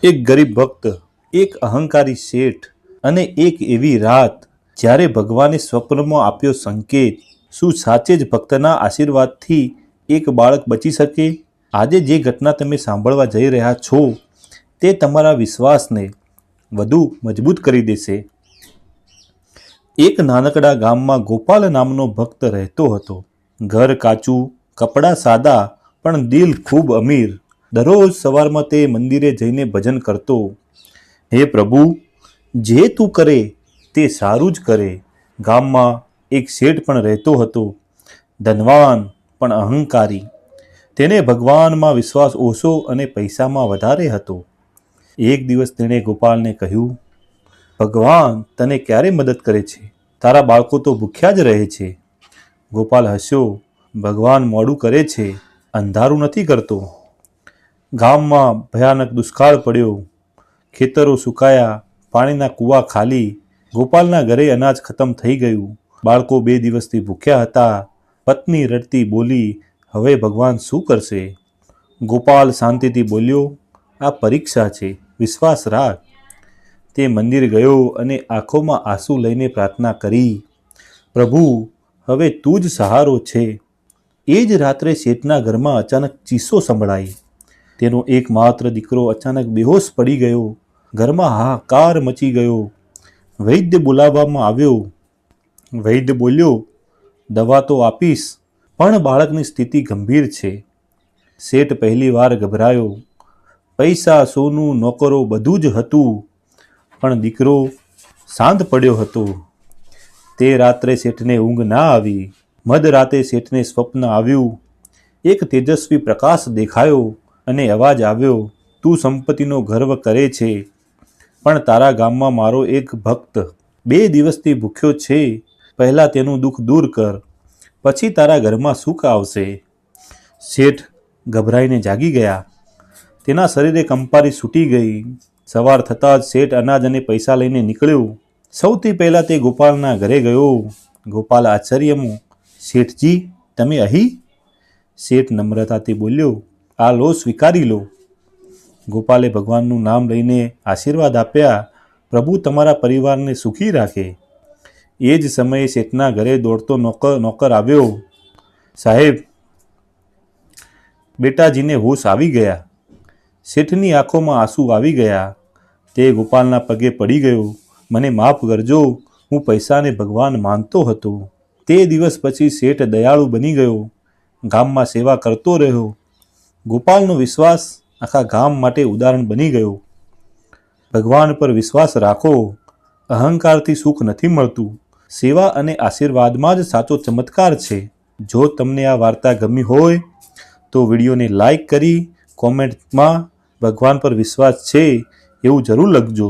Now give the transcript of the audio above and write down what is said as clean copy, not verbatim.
એક ગરીબ ભક્ત, એક અહંકારી શેઠ અને એક એવી રાત જ્યારે ભગવાને સ્વપ્નમાં આપ્યો સંકેત. શું સાચે જ ભક્તના આશીર્વાદથી એક બાળક બચી શકે? આજે જે ઘટના તમે સાંભળવા જઈ રહ્યા છો તે તમારા વિશ્વાસને વધુ મજબૂત કરી દેશે. એક નાનકડા ગામમાં ગોપાલ નામનો ભક્ત રહેતો હતો. ઘર કાચું, કપડાં સાદા, પણ દિલ ખૂબ અમીર. દરરોજ સવારમાં તે મંદિરે જઈને ભજન કરતો. હે પ્રભુ, જે તું કરે તે સારું જ કરે. ગામમાં એક શેઠ પણ રહેતો હતો, ધનવાન પણ અહંકારી. તેને ભગવાનમાં વિશ્વાસ ઓછો અને પૈસામાં વધારે હતો. એક દિવસ તેણે ગોપાલને કહ્યું, ભગવાન તને ક્યારે મદદ કરે છે? તારા બાળકો તો ભૂખ્યા જ રહે છે. ગોપાલ હસ્યો, ભગવાન મોડું કરે છે, અંધારું નથી કરતો. ગામમાં ભયાનક દુષ્કાળ પડ્યો. ખેતરો સુકાયા, પાણીના કૂવા ખાલી. ગોપાલના ઘરે અનાજ ખતમ થઈ ગયું. બાળકો 2 દિવસથી ભૂખ્યા હતા. પત્ની રડતી બોલી, હવે ભગવાન શું કરશે? ગોપાલ શાંતિથી બોલ્યો, આ પરીક્ષા છે, વિશ્વાસ રાખ. તે મંદિર ગયો અને આંખોમાં આંસુ લઈને પ્રાર્થના કરી, પ્રભુ, હવે તું જ સહારો છે. એ જ રાત્રે શેઠના ઘરમાં અચાનક ચીસો સંભળાઈ. તેનો એકમાત્ર દીકરો અચાનક બેહોશ પડી ગયો. ઘરમાં હાહાકાર મચી ગયો. વૈદ્ય બોલાવવામાં આવ્યો. વૈદ્ય બોલ્યો, દવા તો આપીશ, પણ બાળકની સ્થિતિ ગંભીર છે. શેઠ પહેલી વાર ગભરાયો. પૈસા, સોનું, નોકરો બધું જ હતું, પણ દીકરો શાંત પડ્યો હતો. તે રાત્રે શેઠને ઊંઘ ના આવી. મધરાતે શેઠને સ્વપ્ન આવ્યું. એક તેજસ્વી પ્રકાશ દેખાયો અને અવાજ આવ્યો, તું સંપત્તિનો ગર્વ કરે છે, પણ તારા ગામમાં મારો એક ભક્ત 2 દિવસથી ભૂખ્યો છે. પહેલાં તેનું દુઃખ દૂર કર, પછી તારા ઘરમાં સુખ આવશે. શેઠ ગભરાઈને જાગી ગયા. તેના શરીરે કંપારી છૂટી ગઈ. સવાર થતાં જ શેઠ અનાજ અને પૈસા લઈને નીકળ્યો. સૌથી પહેલાં તે ગોપાલના ઘરે ગયો. ગોપાલ આશ્ચર્યમાં, શેઠજી, તમે અહીં? શેઠ નમ્રતાથી બોલ્યો, આ લો, સ્વીકારી લો. ગોપાલે ભગવાનનું નામ લઈને આશીર્વાદ આપ્યા, પ્રભુ તમારા પરિવારને સુખી રાખે. એ જ સમયે શેઠના ઘરે દોડતો નોકર આવ્યો, સાહેબ, બેટાજીને હોશ આવી ગયા. શેઠની આંખોમાં આંસુ આવી ગયા. તે ગોપાલના પગે પડી ગયો, મને માફ કરજો, હું પૈસાને ભગવાન માનતો હતો. તે દિવસ પછી શેઠ દયાળુ બની ગયો. ગામમાં સેવા કરતો રહ્યો. ગોપાલનો વિશ્વાસ આખા ગામ માટે ઉદાહરણ બની ગયો. ભગવાન પર વિશ્વાસ રાખો. અહંકારથી સુખ નથી મળતું. સેવા અને આશીર્વાદમાં જ સાચો ચમત્કાર છે. જો તમને આ વાર્તા ગમી હોય તો વિડીયોને લાઈક કરી કોમેન્ટમાં ભગવાન પર વિશ્વાસ છે એવું જરૂર લખજો.